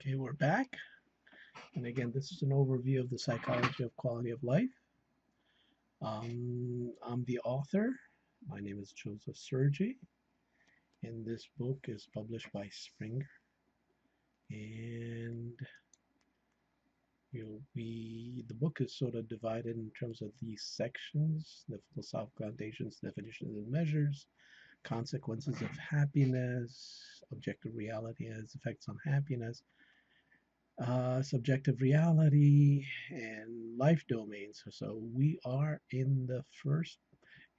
Okay, we're back. And again, this is an overview of the psychology of quality of life. I'm the author. My name is Joseph Sergi, and this book is published by Springer. And the book is sort of divided in terms of these sections: the philosophical foundations, definitions, and measures, consequences of happiness, objective reality and its effects on happiness, subjective reality, and life domains. So we are in the first,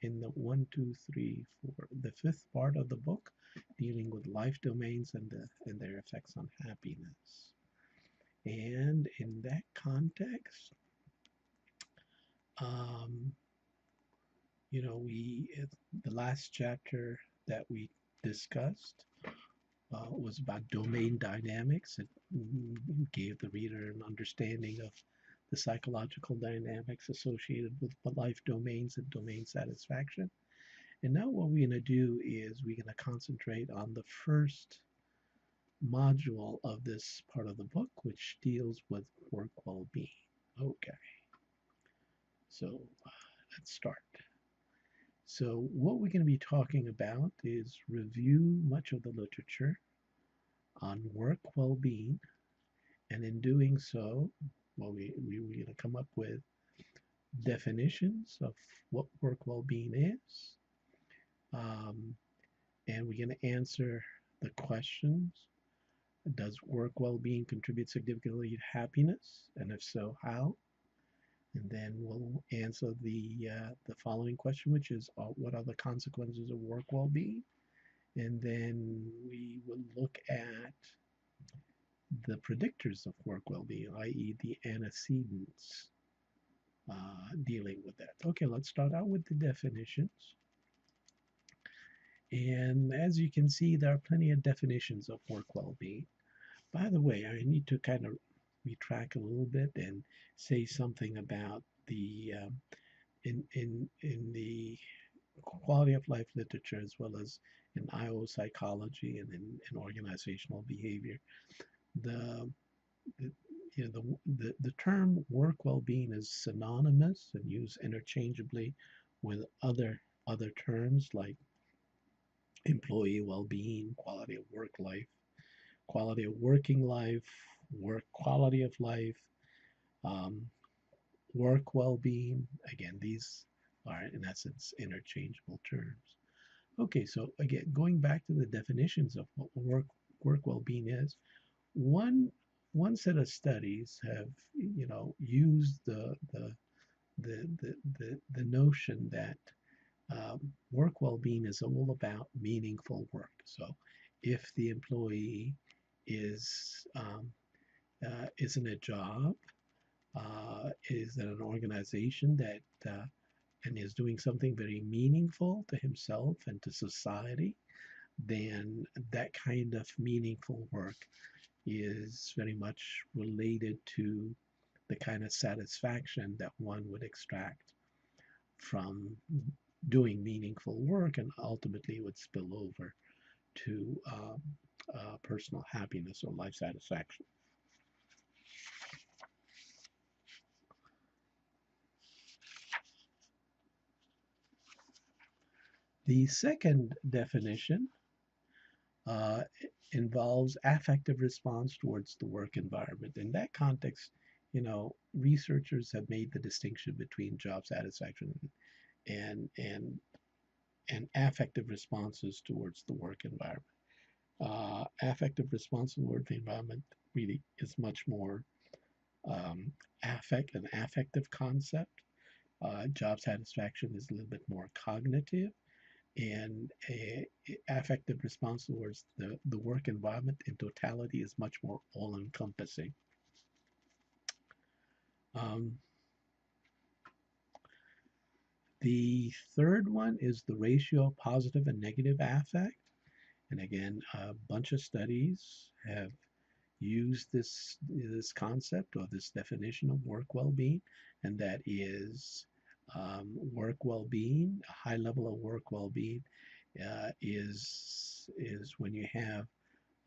in the one, two, three, four, the fifth part of the book, dealing with life domains and their effects on happiness. And in that context, um, the last chapter that we discussed was about domain dynamics. It gave the reader an understanding of the psychological dynamics associated with life domains and domain satisfaction. And now what we're going to do is we're going to concentrate on the first module of this part of the book, which deals with work well-being. Okay, so let's start. So what we're going to be talking about is review much of the literature on work well-being. And in doing so, well, we're going to come up with definitions of what work well-being is. Um, and we're going to answer the questions. Does work well-being contribute significantly to happiness? And if so, how? And then we'll answer the following question, which is what are the consequences of work well-being? And then we will look at the predictors of work well-being, i.e. the antecedents dealing with that. Okay, let's start out with the definitions. And as you can see, there are plenty of definitions of work well-being. By the way, I need to kind of retract a little bit and say something about the in the quality of life literature, as well as in IO psychology and in organizational behavior. The, the the term work well-being is synonymous and used interchangeably with other terms like employee well-being, quality of work life, quality of working life, work quality of life, um, work well-being. Again, these are in essence interchangeable terms. Okay, so again, going back to the definitions of what work well-being is, one one set of studies have used the notion that work well-being is all about meaningful work. So if the employee is is in a job, is in an organization that and is doing something very meaningful to himself and to society, then that kind of meaningful work is very much related to the kind of satisfaction that one would extract from doing meaningful work and ultimately would spill over to personal happiness or life satisfaction. The second definition uh, involves affective response towards the work environment. In that context, researchers have made the distinction between job satisfaction and and and affective responses towards the work environment. Affective response toward the environment really is much more an affective concept. Job satisfaction is a little bit more cognitive, and a affective response towards the work environment in totality is much more all-encompassing. Um, the third one is the ratio of positive and negative affect. And again, a bunch of studies have used this concept or this definition of work well-being, and that is work well-being. A high level of work well-being is when you have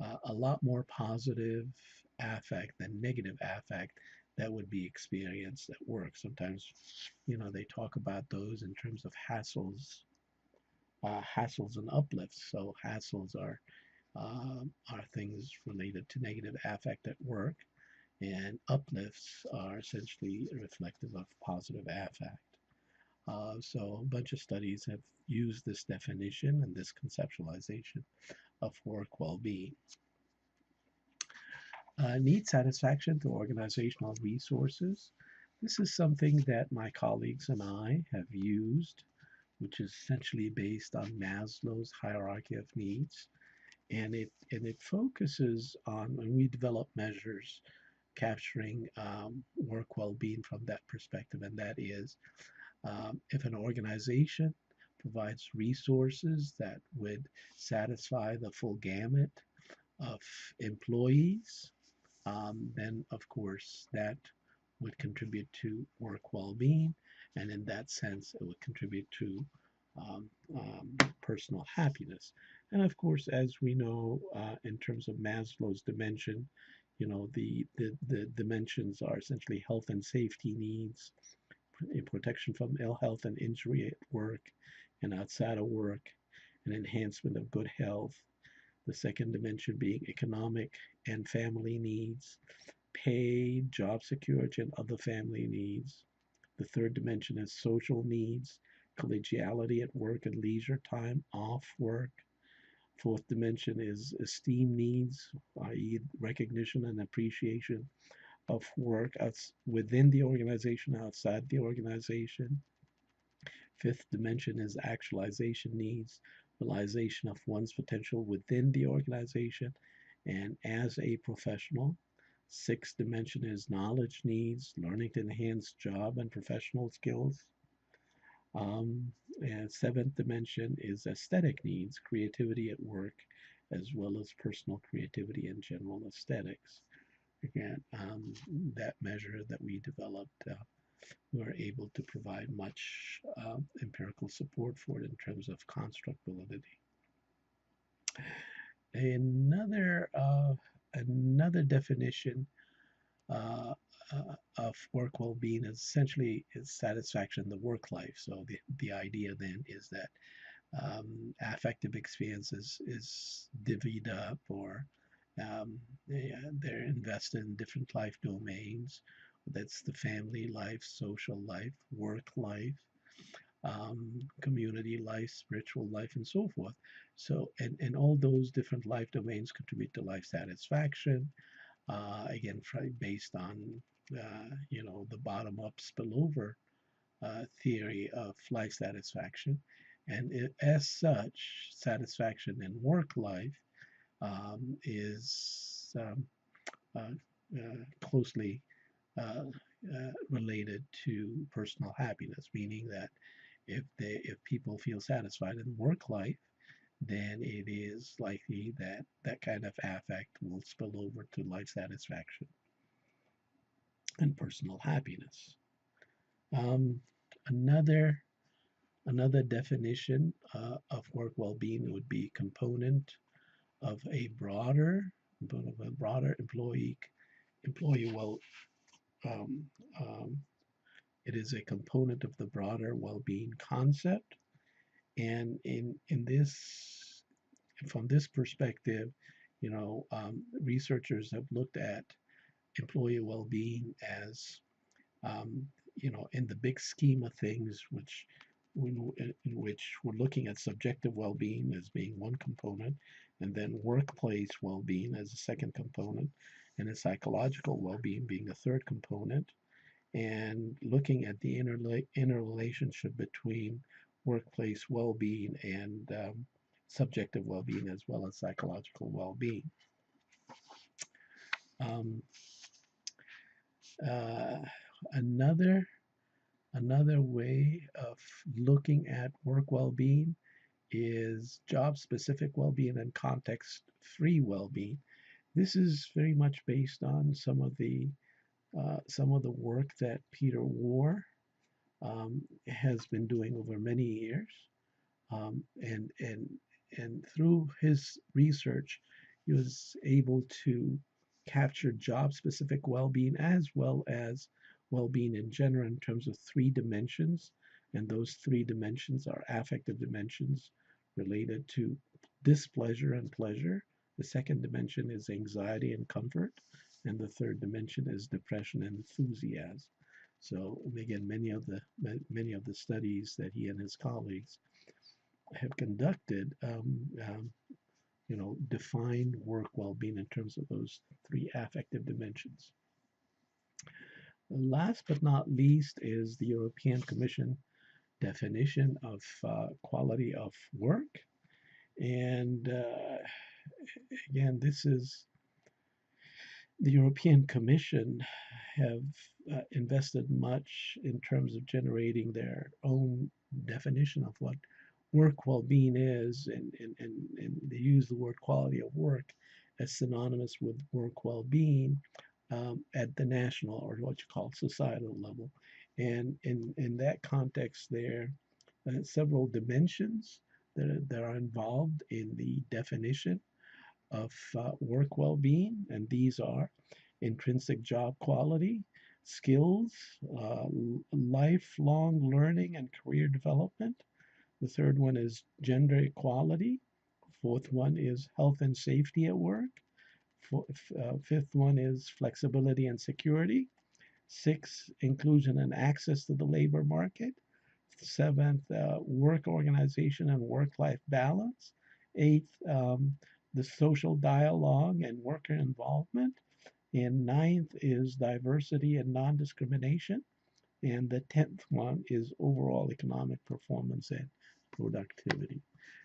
a lot more positive affect than negative affect that would be experienced at work. Sometimes, they talk about those in terms of hassles and uplifts. So hassles are things related to negative affect at work, and uplifts are essentially reflective of positive affect. So a bunch of studies have used this definition and this conceptualization of work well-being. Need satisfaction through organizational resources. This is something that my colleagues and I have used, which is essentially based on Maslow's hierarchy of needs. And it focuses on when we develop measures capturing work well-being from that perspective, and that is if an organization provides resources that would satisfy the full gamut of employees, then of course that would contribute to work well-being, and in that sense, it would contribute to um, personal happiness. And of course, as we know, in terms of Maslow's dimension, the dimensions are essentially health and safety needs, protection from ill health and injury at work and outside of work, and enhancement of good health. The second dimension being economic and family needs, pay, job security, and other family needs. The third dimension is social needs, collegiality at work and leisure time off work. Fourth dimension is esteem needs, i.e., recognition and appreciation of work within the organization, outside the organization. Fifth dimension is actualization needs, realization of one's potential within the organization and as a professional. Sixth dimension is knowledge needs, learning to enhance job and professional skills. And seventh dimension is aesthetic needs, creativity at work, as well as personal creativity and general aesthetics. Again, that measure that we developed, we were able to provide much empirical support for it in terms of construct validity. Another definition uh, of work well-being is essentially is satisfaction in the work life. So the idea then is that affective experiences is divvied up, or they're invested in different life domains. That's the family life, social life, work life, community life, spiritual life, and so forth. So, and all those different life domains contribute to life satisfaction. Again, based on the bottom-up spillover theory of life satisfaction, and as such, satisfaction in work life is closely uh, related to personal happiness, meaning that if people feel satisfied in work life, then it is likely that that kind of affect will spill over to life satisfaction and personal happiness. Um, another another definition of work well-being would be component of a broader employee well. Um, um, it is a component of the broader well-being concept, and in this from this perspective, researchers have looked at employee well-being as um, in the big scheme of things, in which we're looking at subjective well-being as being one component, and then workplace well-being as a second component, and then psychological well-being being a third component, and looking at the interrelationship between workplace well-being and subjective well-being as well as psychological well-being. Um, uh, another Another way of looking at work well-being is job-specific well-being and context-free well-being. This is very much based on some of the work that Peter War has been doing over many years, um, and and and through his research, he was able to capture job-specific well-being as well as well-being in general in terms of three dimensions. And those three dimensions are affective dimensions related to displeasure and pleasure. The second dimension is anxiety and comfort. And the third dimension is depression and enthusiasm. So again, many of the studies that he and his colleagues have conducted, define work well-being in terms of those three affective dimensions. Last but not least is the European Commission definition of quality of work. And again, this is the European Commission have invested much in terms of generating their own definition of what work well-being is, and they use the word quality of work as synonymous with work well-being at the national or what you call societal level. And in that context, there are several dimensions that are involved in the definition of work well-being, and these are intrinsic job quality, skills, lifelong learning and career development. The third one is gender equality. Fourth one is health and safety at work. Fifth one is flexibility and security. Sixth, inclusion and access to the labor market. Seventh, work organization and work-life balance. Eighth, the social dialogue and worker involvement. And ninth is diversity and non-discrimination. And the 10th one is overall economic performance and productivity.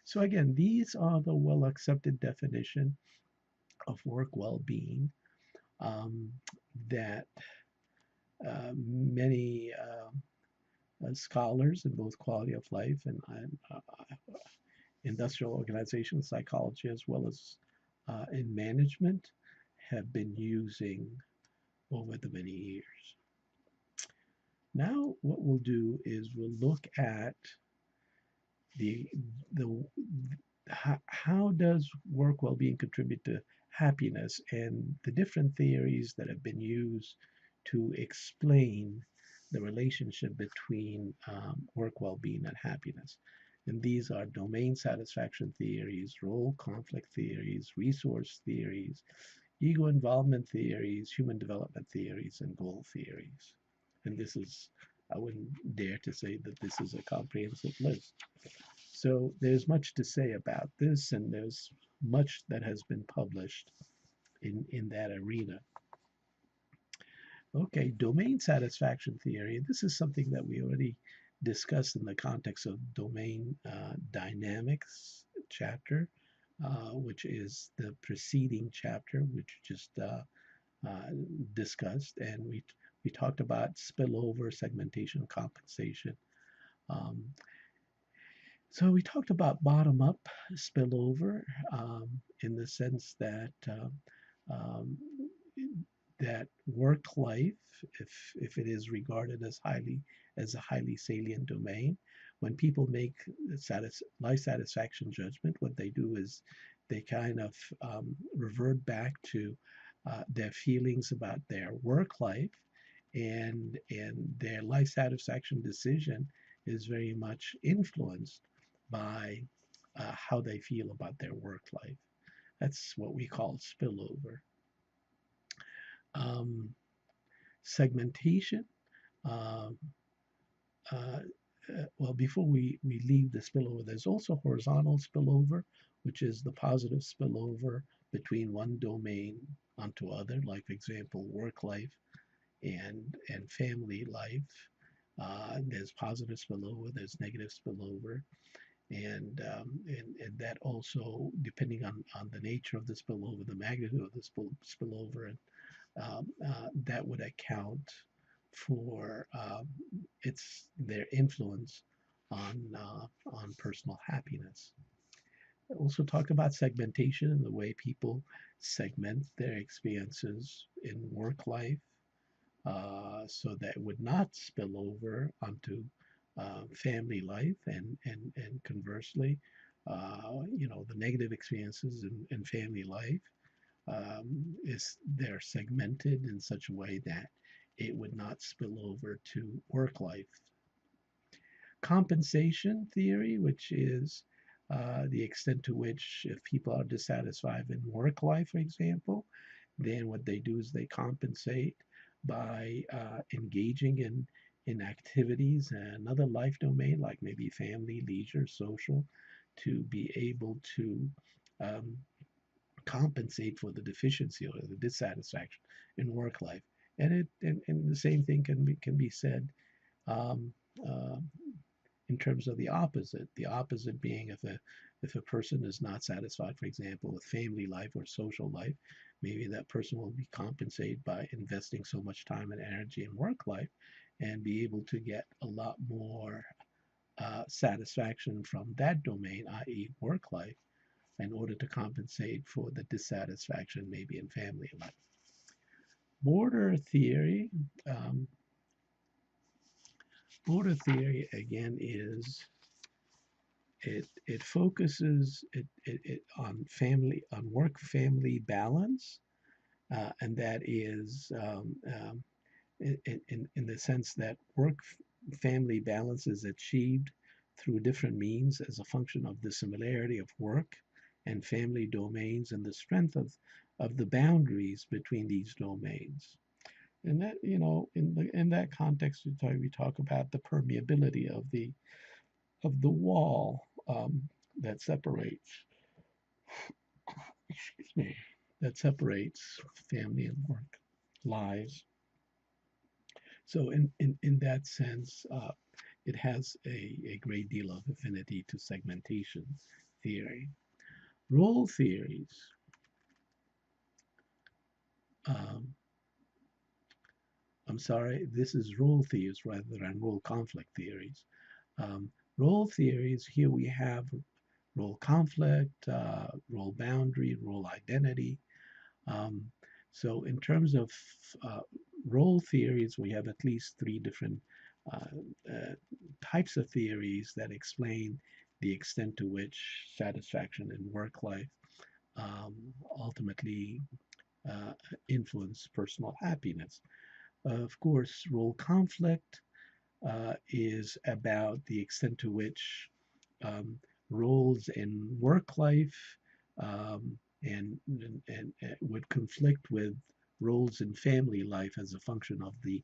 So again, these are the well-accepted definition of work well-being um, that many scholars in both quality of life and industrial organization psychology, as well as in management, have been using over the many years. Now, what we'll do is we'll look at the how does work well-being contribute to happiness and the different theories that have been used to explain the relationship between work well-being and happiness. And these are domain satisfaction theories, role conflict theories, resource theories, ego involvement theories, human development theories, and goal theories. And this is, I wouldn't dare to say that this is a comprehensive list. So there's much to say about this, and there's much that has been published in that arena. Okay, domain satisfaction theory. This is something that we already discussed in the context of domain dynamics chapter, which is the preceding chapter, which just discussed, and we talked about spillover, segmentation, compensation. Um, so we talked about bottom-up spillover in the sense that um, that work life, if it is regarded as a highly salient domain, when people make life satisfaction judgment, what they do is they kind of revert back to their feelings about their work life, and their life satisfaction decision is very much influenced by how they feel about their work life. That's what we call spillover. Um, segmentation. Um, uh, well, before we leave the spillover, there's also horizontal spillover, which is the positive spillover between one domain onto other, like, for example, work life and family life. There's positive spillover, there's negative spillover, and that also, depending on the nature of the spillover, the magnitude of the spillover, and that would account for their influence on personal happiness. I also talked about segmentation and the way people segment their experiences in work life so that it would not spill over onto family life, and conversely, the negative experiences in family life is they're segmented in such a way that it would not spill over to work life. Compensation theory, which is the extent to which if people are dissatisfied in work life, for example, then what they do is they compensate by engaging in activities and another life domain, like maybe family, leisure, social, to be able to um, compensate for the deficiency or the dissatisfaction in work life. And the same thing can be said um, uh, in terms of the opposite. The opposite being if a person is not satisfied, for example, with family life or social life, maybe that person will be compensated by investing so much time and energy in work life and be able to get a lot more satisfaction from that domain, i.e., work life, in order to compensate for the dissatisfaction maybe in family life. Border theory, um, border theory again is it focuses it on work family balance, and that is in the sense that work family balance is achieved through different means as a function of the similarity of work and family domains and the strength of the boundaries between these domains. And that, in that context, we talk about the permeability of the wall that separates, excuse me, that separates family and work lives. So in that sense, it has a great deal of affinity to segmentation theory. Role theories. Um, I'm sorry, this is role theories rather than role conflict theories. Um, Role theories, here we have role conflict, role boundary, role identity. Um, so in terms of uh, role theories, we have at least three different uh, uh, types of theories that explain the extent to which satisfaction in work life um, ultimately uh, influence personal happiness. Of course, role conflict is about the extent to which um, roles in work life um, and would conflict with roles in family life as a function of the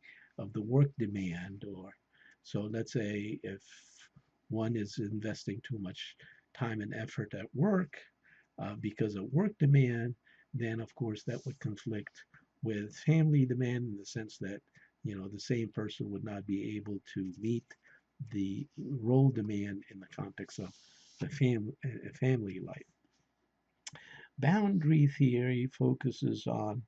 work demand. Or so let's say if one is investing too much time and effort at work because of work demand, then of course that would conflict with family demand in the sense that the same person would not be able to meet the role demand in the context of the family life. Boundary theory focuses on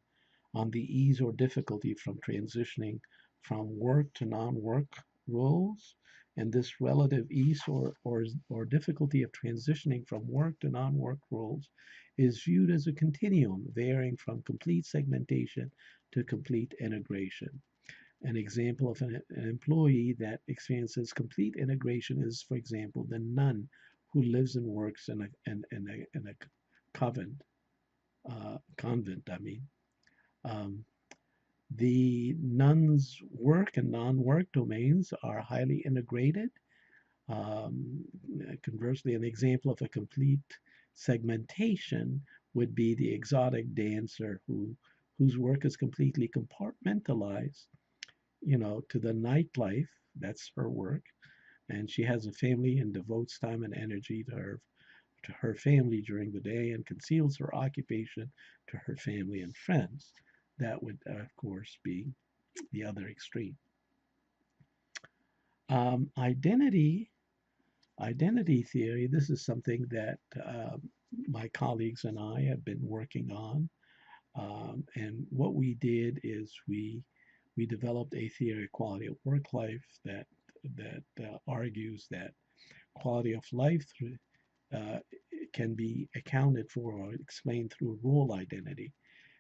the ease or difficulty from transitioning from work to non-work roles, and this relative ease or difficulty of transitioning from work to non-work roles is viewed as a continuum varying from complete segmentation to complete integration. An example of an employee that experiences complete integration is, for example, the nun who lives and works in a convent. I mean, um, the nun's work and non-work domains are highly integrated. Um, Conversely, an example of a complete segmentation would be the exotic dancer whose work is completely compartmentalized to the nightlife. That's her work. And she has a family and devotes time and energy to her family during the day and conceals her occupation to her family and friends. That would, of course, be the other extreme. Identity theory. This is something that my colleagues and I have been working on. And what we did is we developed a theory of quality of work life that argues that quality of life uh, can be accounted for or explained through role identity.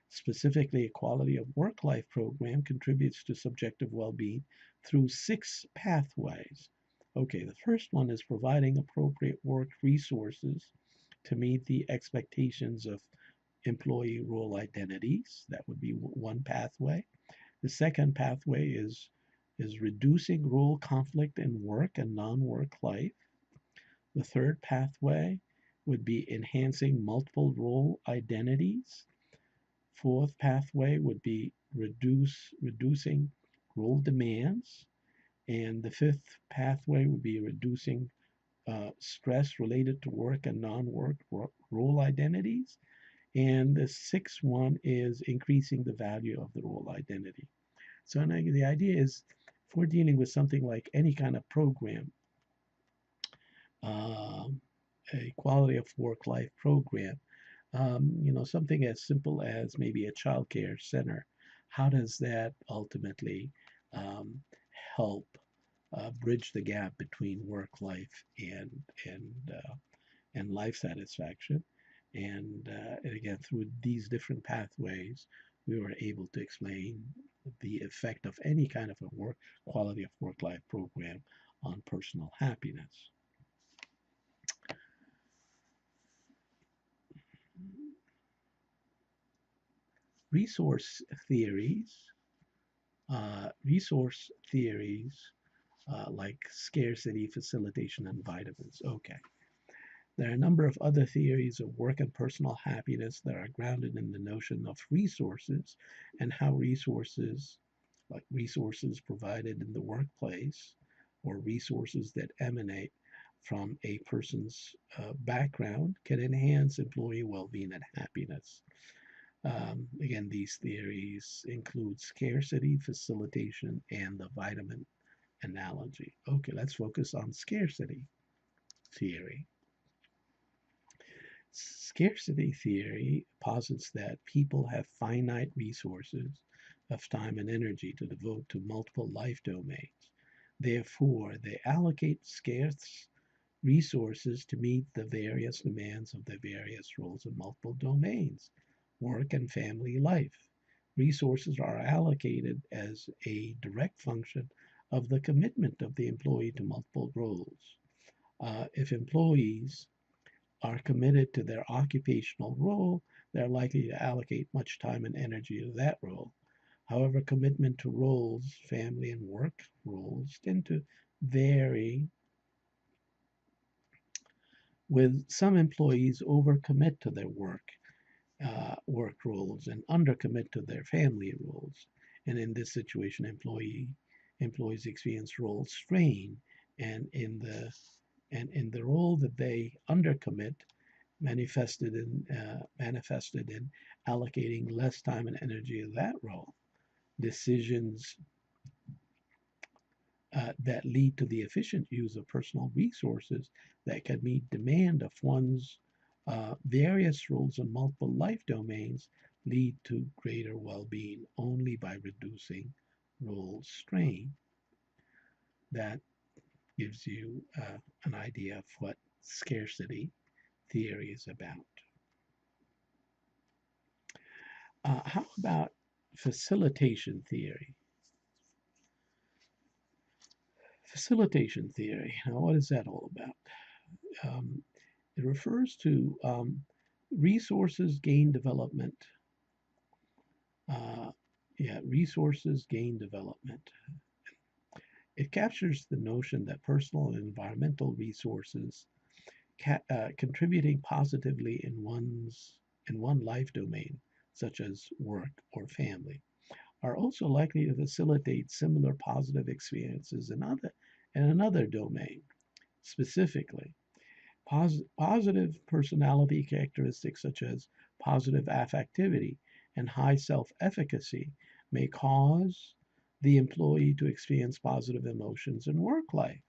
Specifically, a quality of work life program contributes to subjective well being through 6 pathways. Okay, the first one is providing appropriate work resources to meet the expectations of employee role identities. That would be one pathway. The second pathway is reducing role conflict in work and non-work life. The third pathway would be enhancing multiple role identities. Fourth pathway would be reducing role demands. And the fifth pathway would be reducing stress related to work and non-work role identities. And the sixth one is increasing the value of the role identity. So the idea is if we're dealing with something like any kind of program, um, a quality of work life program, something as simple as maybe a child care center, how does that ultimately um, help bridge the gap between work life and life satisfaction? And again, through these different pathways, we were able to explain the effect of any kind of a work quality of work life program on personal happiness. Resource theories, resource theories like scarcity, facilitation, and vitamins. Okay. There are a number of other theories of work and personal happiness that are grounded in the notion of resources and how resources, like resources provided in the workplace or resources that emanate from a person's background, can enhance employee well-being and happiness. Again, these theories include scarcity, facilitation, and the vitamin analogy. Okay, let's focus on scarcity theory. Scarcity theory posits that people have finite resources of time and energy to devote to multiple life domains. Therefore, they allocate scarce resources to meet the various demands of their various roles in multiple domains, work and family life. Resources are allocated as a direct function of the commitment of the employee to multiple roles. If employees are committed to their occupational role, they're likely to allocate much time and energy to that role. However, commitment to roles, family and work roles, tend to vary, with some employees overcommit to their work roles and undercommit to their family roles. And in this situation, employees experience role strain, and in the role that they undercommit, manifested in allocating less time and energy to that role. Decisions that lead to the efficient use of personal resources that can meet demand of one's various roles in multiple life domains lead to greater well-being only by reducing role strain. That gives you an idea of what scarcity theory is about. How about facilitation theory? Facilitation theory. Now, what is that all about? Um, it refers to resources gain development. Uh, resources gain development. It captures the notion that personal and environmental resources contributing positively in one life domain, such as work or family, are also likely to facilitate similar positive experiences in another domain. Specifically, positive personality characteristics such as positive affectivity and high self-efficacy may cause the employee to experience positive emotions in work life.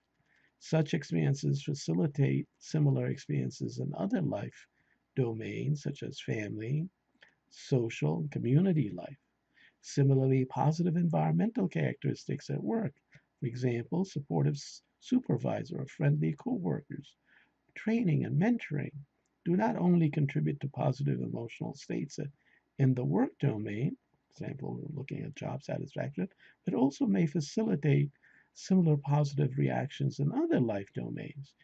Such experiences facilitate similar experiences in other life domains such as family, social, and community life. Similarly, positive environmental characteristics at work, for example, supportive supervisor or friendly coworkers, training and mentoring, do not only contribute to positive emotional states in the work domain, for example, we're looking at job satisfaction, but also may facilitate similar positive reactions in other life domains.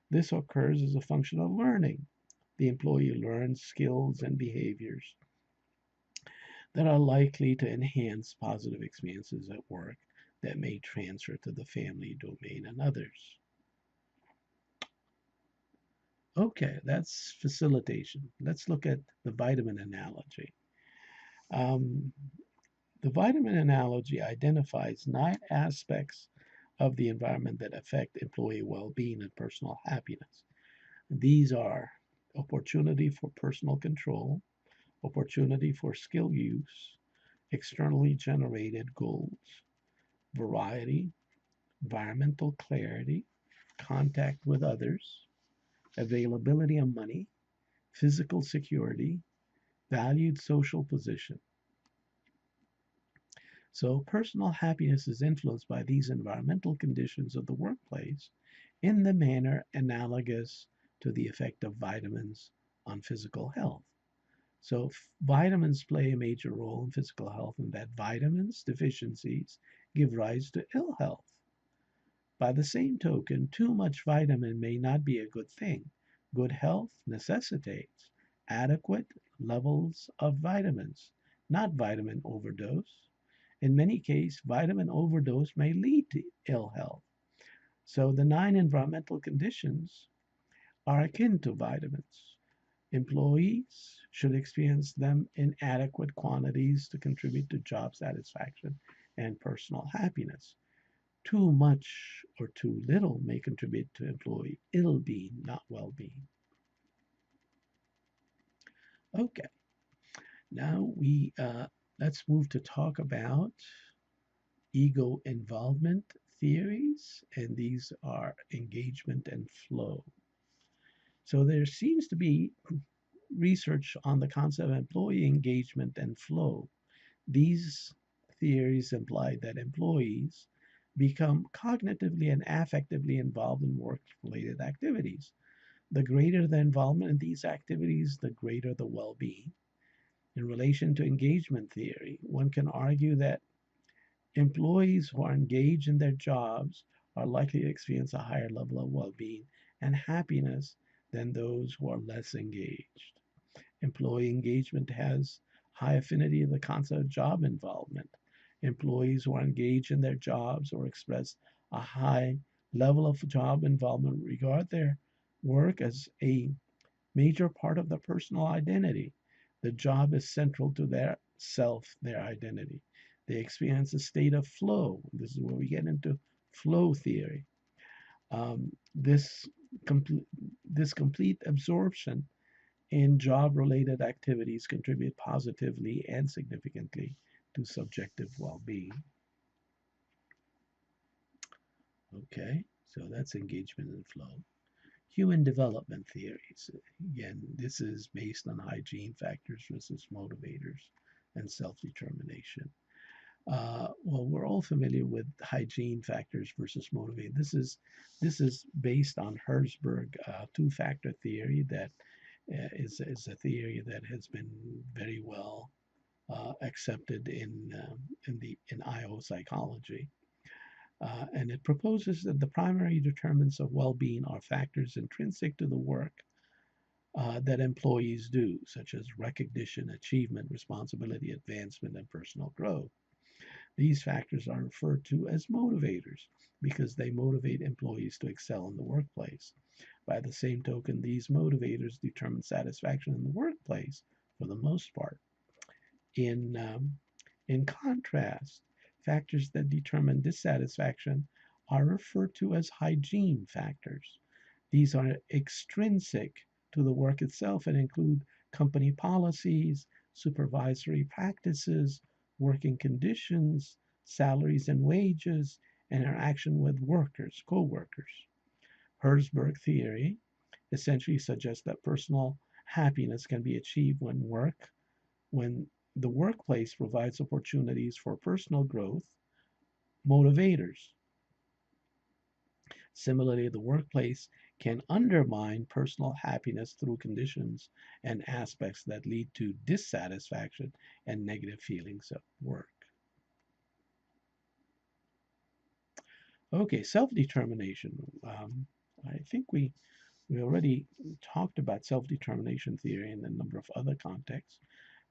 This occurs as a function of learning. The employee learns skills and behaviors that are likely to enhance positive experiences at work that may transfer to the family domain and others. Okay, that's facilitation. Let's look at the vitamin analogy. Um, the vitamin analogy identifies 9 aspects of the environment that affect employee well being and personal happiness. These are opportunity for personal control, opportunity for skill use, externally generated goals, variety, environmental clarity, contact with others, availability of money, physical security, valued social position. So, personal happiness is influenced by these environmental conditions of the workplace in the manner analogous to the effect of vitamins on physical health. So, vitamins play a major role in physical health, in that vitamins deficiencies give rise to ill health. By the same token, too much vitamin may not be a good thing. Good health necessitates adequate levels of vitamins, not vitamin overdose. In many cases, vitamin overdose may lead to ill health. So the 9 environmental conditions are akin to vitamins. Employees should experience them in adequate quantities to contribute to job satisfaction and personal happiness. Too much or too little may contribute to employee ill being, not well being. Okay, now let's move to talk about ego involvement theories, and these are engagement and flow. So there seems to be research on the concept of employee engagement and flow. These theories imply that employees become cognitively and affectively involved in work related activities. The greater the involvement in these activities, the greater the well being. In relation to engagement theory, one can argue that employees who are engaged in their jobs are likely to experience a higher level of well being and happiness than those who are less engaged. Employee engagement has high affinity to the concept of job involvement. Employees who are engaged in their jobs or express a high level of job involvement regard their work as a major part of their personal identity. The job is central to their self, their identity. They experience a state of flow. This is where we get into flow theory. Um, this, complete, this complete absorption in job-related activities contribute positively and significantly to subjective well-being. Okay, so that's engagement and flow. Human development theories. Again, this is based on hygiene factors versus motivators and self-determination. Well, we're all familiar with hygiene factors versus motivate. This is based on Herzberg two-factor theory that is a theory that has been very well accepted in IO psychology. And it proposes that the primary determinants of well-being are factors intrinsic to the work that employees do, such as recognition, achievement, responsibility, advancement, and personal growth. These factors are referred to as motivators because they motivate employees to excel in the workplace. By the same token, these motivators determine satisfaction in the workplace for the most part. In, um, in contrast, factors that determine dissatisfaction are referred to as hygiene factors. These are extrinsic to the work itself and include company policies, supervisory practices, working conditions, salaries and wages, and interaction with workers, co-workers. Herzberg theory essentially suggests that personal happiness can be achieved when the workplace provides opportunities for personal growth, motivators. Similarly, the workplace can undermine personal happiness through conditions and aspects that lead to dissatisfaction and negative feelings at work. Okay, self-determination. I think we already talked about self-determination theory in a number of other contexts,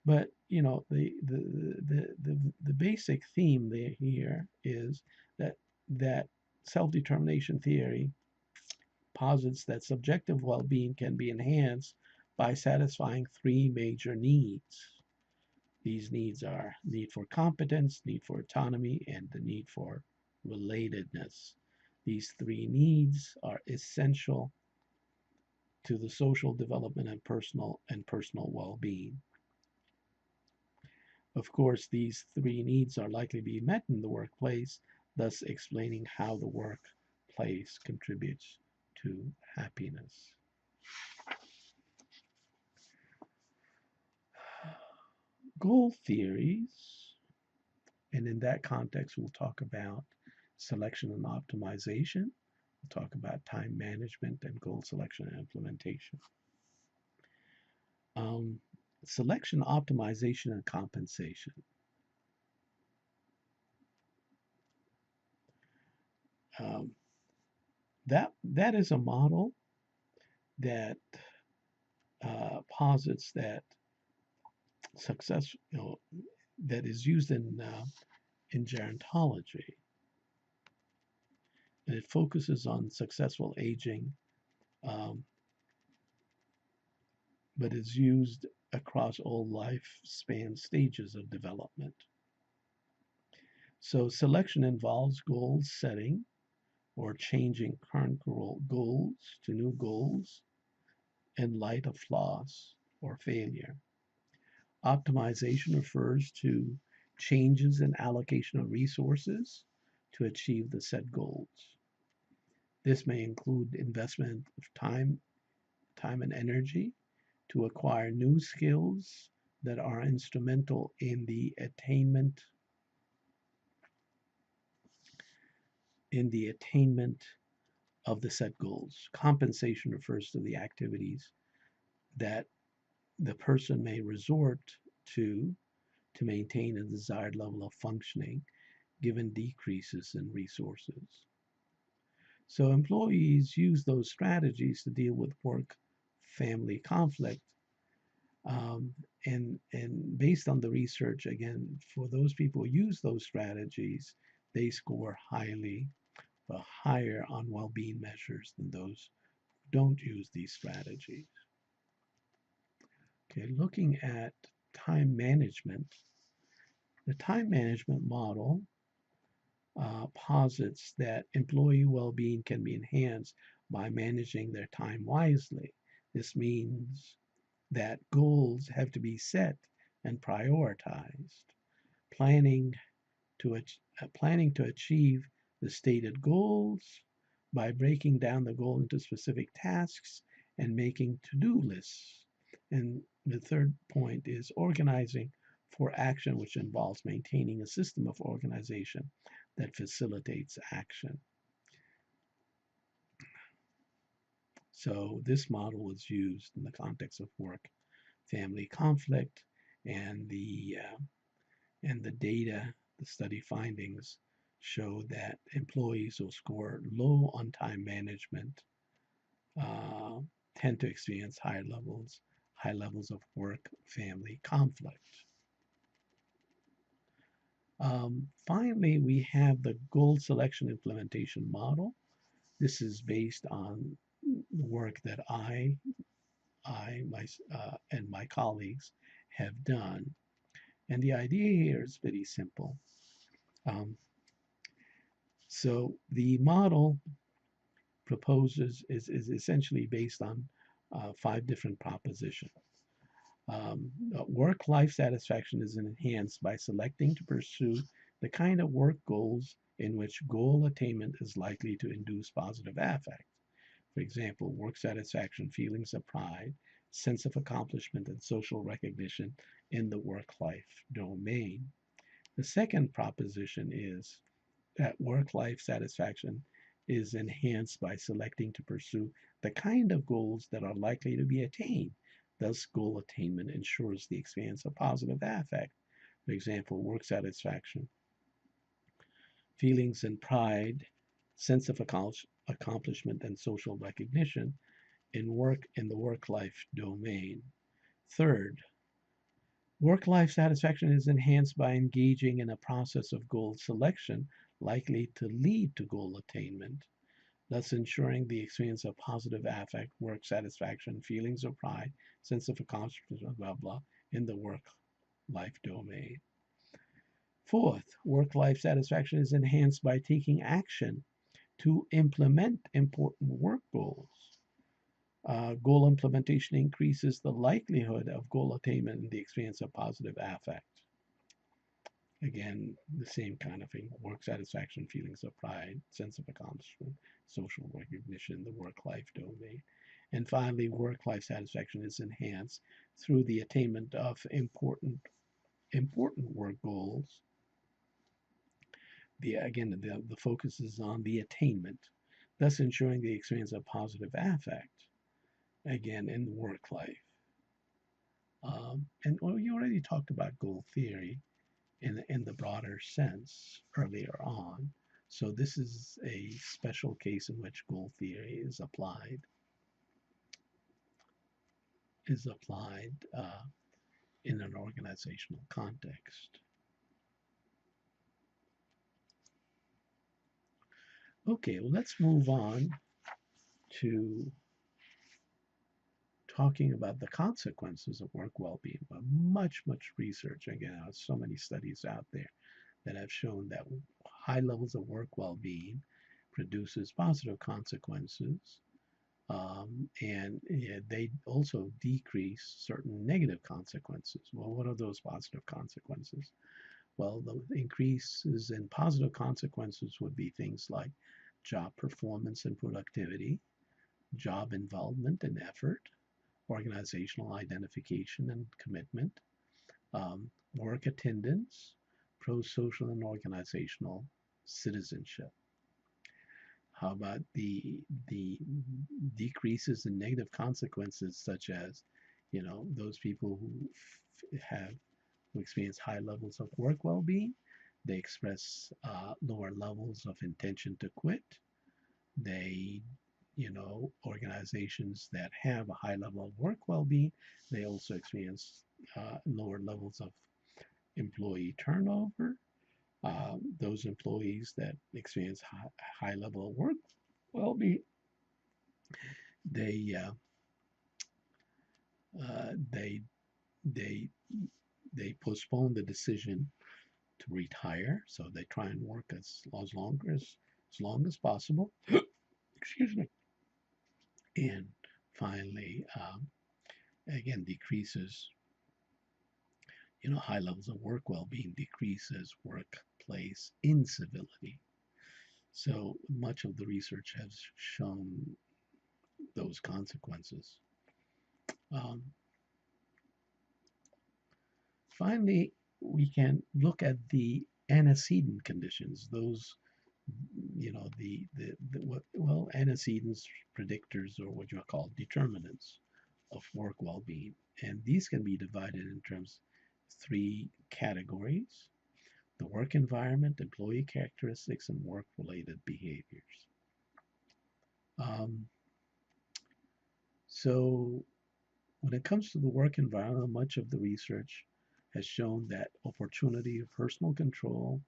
but you know the basic theme there here is that that self-determination theory posits that subjective well-being can be enhanced by satisfying three major needs. These needs are need for competence, need for autonomy, and the need for relatedness. These three needs are essential to the social development and personal well-being. Of course, these three needs are likely to be met in the workplace, thus explaining how the workplace contributes to happiness. Goal theories, and in that context, we'll talk about selection and optimization. We'll talk about time management and goal selection and implementation. Um, Selection, optimization, and compensation. Um, that is a model that posits that success, that is used in gerontology, and it focuses on successful aging, um, but is used across all lifespan stages of development. So selection involves goal setting or changing current goals to new goals in light of flaws or failure. Optimization refers to changes in allocation of resources to achieve the set goals. This may include investment of time and energy to acquire new skills that are instrumental in the attainment of the set goals. Compensation refers to the activities that the person may resort to to maintain a desired level of functioning given decreases in resources. So employees use those strategies to deal with work family conflict. Um, and based on the research, again, for those people who use those strategies, they score higher on well-being measures than those who don't use these strategies. Okay, looking at time management, the time management model posits that employee well-being can be enhanced by managing their time wisely. This means that goals have to be set and prioritized. Planning planning to achieve the stated goals by breaking down the goal into specific tasks and making to-do lists. And the third point is organizing for action, which involves maintaining a system of organization that facilitates action. So this model was used in the context of work family conflict, and the data, the study findings show that employees who score low on time management uh, tend to experience high levels of work family conflict. Finally, we have the goal selection implementation model. This is based on work that and my colleagues have done. And the idea here is pretty simple. Um, so the model is essentially based on five different propositions. Work-life satisfaction is enhanced by selecting to pursue the kind of work goals in which goal attainment is likely to induce positive affect. For example, work satisfaction, feelings of pride, sense of accomplishment, and social recognition in the work-life domain. The second proposition is that work-life satisfaction is enhanced by selecting to pursue the kind of goals that are likely to be attained. Thus, goal attainment ensures the experience of positive affect. For example, work satisfaction, feelings and pride sense of accomplishment, and social recognition in the work-life domain. Third, work-life satisfaction is enhanced by engaging in a process of goal selection likely to lead to goal attainment, thus ensuring the experience of positive affect, work satisfaction, feelings of pride, sense of accomplishment, blah, blah, in the work-life domain. Fourth, work-life satisfaction is enhanced by taking action to implement important work goals. Goal implementation increases the likelihood of goal attainment and the experience of positive affect. Again, the same kind of thing: work satisfaction, feelings of pride, sense of accomplishment, social recognition, the work life domain. And finally, work life satisfaction is enhanced through the attainment of important work goals. The focus is on the attainment, thus ensuring the experience of positive affect, again, in the work life. And you already talked about goal theory in the broader sense earlier on. So this is a special case in which goal theory is applied in an organizational context. Okay, well, let's move on to talking about the consequences of work well-being. But much research, again, so many studies out there that have shown that high levels of work well-being produces positive consequences, and they also decrease certain negative consequences. Well, what are those positive consequences? Well, the increases in positive consequences would be things like job performance and productivity, job involvement and effort, organizational identification and commitment, work attendance, pro-social and organizational citizenship. How about the decreases in negative consequences, such as, those people who experience high levels of work well-being? They express lower levels of intention to quit. They, organizations that have a high level of work well-being, they also experience lower levels of employee turnover. Those employees that experience high level of work well-being, they they they they postpone the decision to retire, so they try and work as long as possible. Excuse me. And finally, again, decreases. High levels of work well-being decreases workplace incivility. So much of the research has shown those consequences. Um, Finally, we can look at the antecedent conditions. Those, antecedents, predictors, or what you call determinants of work well-being, and these can be divided in terms of three categories: the work environment, employee characteristics, and work-related behaviors. Um, so when it comes to the work environment, much of the research has shown that opportunity of personal control,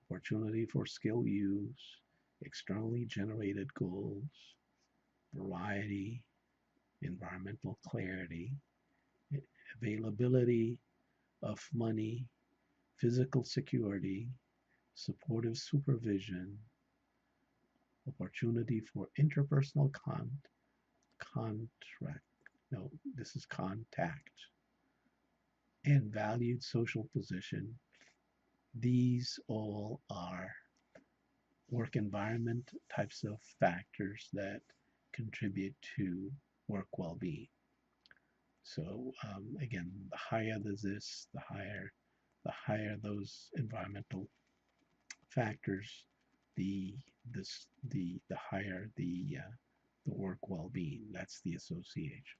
opportunity for skill use, externally generated goals, variety, environmental clarity, availability of money, physical security, supportive supervision, opportunity for interpersonal contract, no, this is contact, and valued social position. These all are work environment types of factors that contribute to work well-being. So again, the higher the higher those environmental factors, the higher the work well-being. That's the association.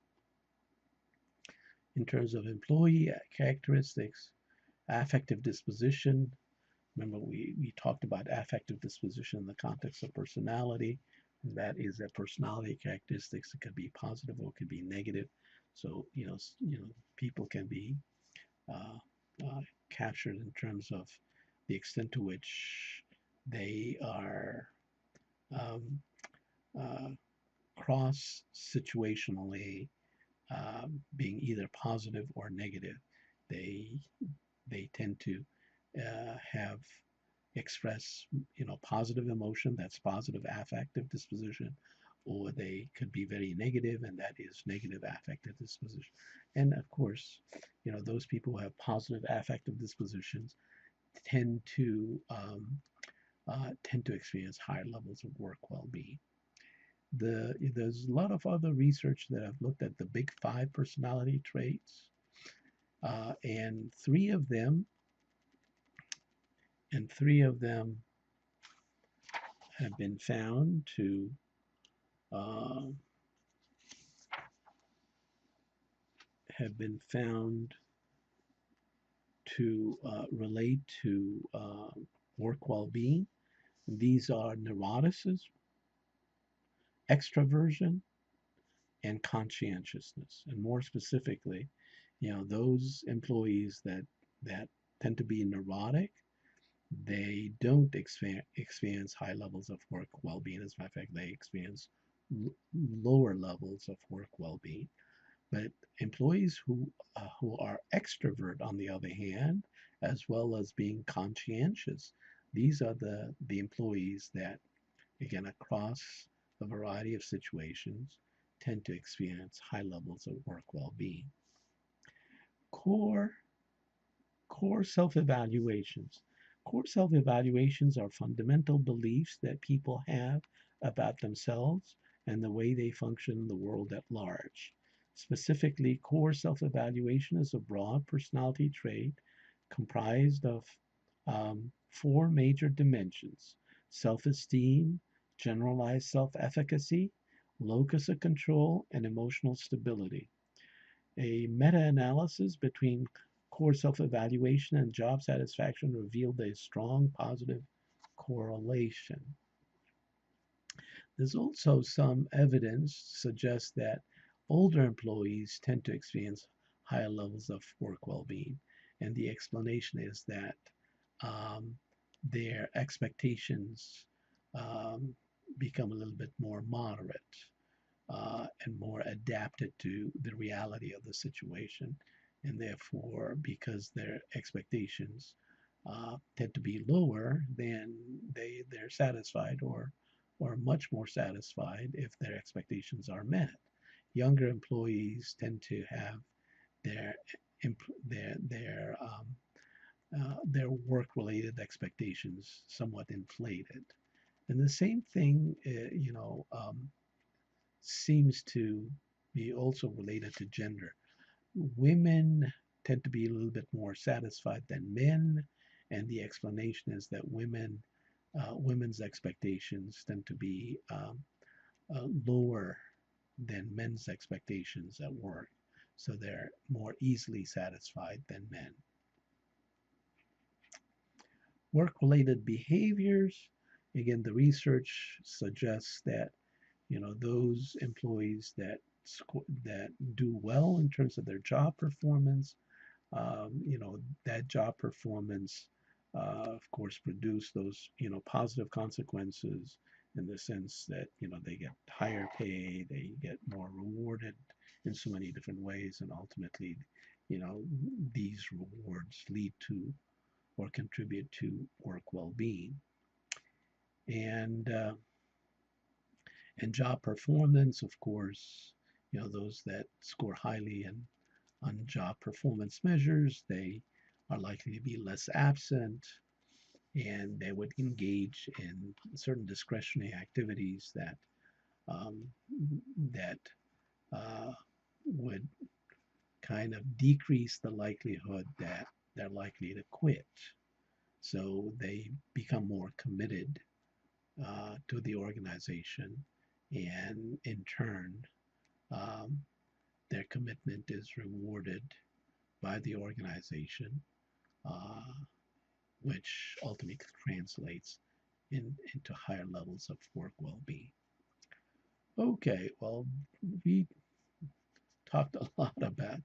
In terms of employee characteristics, affective disposition, Remember, we talked about affective disposition in the context of personality. And that is that personality characteristics. It could be positive or it could be negative. So, people can be uh, uh, captured in terms of the extent to which they are um, uh, cross situationally being either positive or negative. They they tend to have express positive emotion, that's positive affective disposition, or they could be very negative, and that is negative affective disposition. And of course, those people who have positive affective dispositions tend to experience higher levels of work well-being. There's a lot of other research that have looked at the big five personality traits, and three of them have been found to uh, relate to work well-being. These are neuroticism, extroversion, and conscientiousness. And more specifically, those employees that tend to be neurotic, they don't experience high levels of work well-being. As a matter of fact, they experience lower levels of work well-being. But employees who are extrovert, on the other hand, as well as being conscientious, these are the employees that, again, across a variety of situations, tend to experience high levels of work well-being. Core core self-evaluations. Core self-evaluations are fundamental beliefs that people have about themselves and the way they function in the world at large. Specifically, core self-evaluation is a broad personality trait comprised of four major dimensions: self-esteem, generalized self-efficacy, locus of control, and emotional stability. A meta-analysis between core self-evaluation and job satisfaction revealed a strong positive correlation. There's also some evidence to suggest that older employees tend to experience higher levels of work well-being, and the explanation is that um, their expectations um, become a little bit more moderate and more adapted to the reality of the situation. And therefore, because their expectations tend to be lower, then they're satisfied or much more satisfied if their expectations are met. Younger employees tend to have their their work-related expectations somewhat inflated. And the same thing, seems to be also related to gender. Women tend to be a little bit more satisfied than men, and the explanation is that women's expectations tend to be lower than men's expectations at work, so they're more easily satisfied than men. Work-related behaviors, again, the research suggests that those employees that do well in terms of their job performance, that job performance, of course, produce those positive consequences in the sense that they get higher pay, they get more rewarded in so many different ways, and ultimately, you know, these rewards lead to or contribute to work well-being. And and job performance, of course, those that score highly on job performance measures, they are likely to be less absent, and they would engage in certain discretionary activities um, that uh, would kind of decrease the likelihood that they're likely to quit. So they become more committed to the organization, and in turn, um, their commitment is rewarded by the organization, uh, which ultimately translates into higher levels of work well-being. Okay, well, we talked a lot about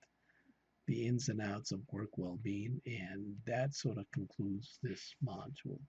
the ins and outs of work well-being, and that sort of concludes this module.